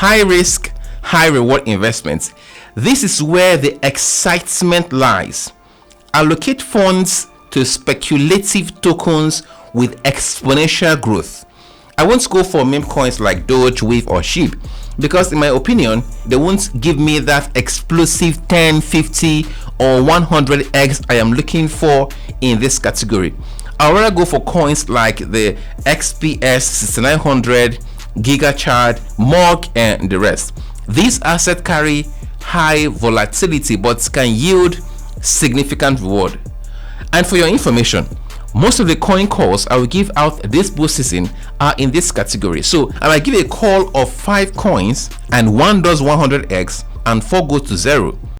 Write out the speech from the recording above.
High risk, high reward investments. This is where the excitement lies. Allocate funds to speculative tokens with exponential growth. I won't go for meme coins like Doge, Wave, or SHIB because in my opinion, they won't give me that explosive 10, 50, or 100x I am looking for in this category. I'd rather go for coins like the XPS 6900, GigaChad, MOG, and the rest. These assets carry high volatility but can yield significant reward. And for your information, most of the coin calls I will give out this bull season are in this category. So I might give a call of 5 coins and one does 100x and 4 goes to 0.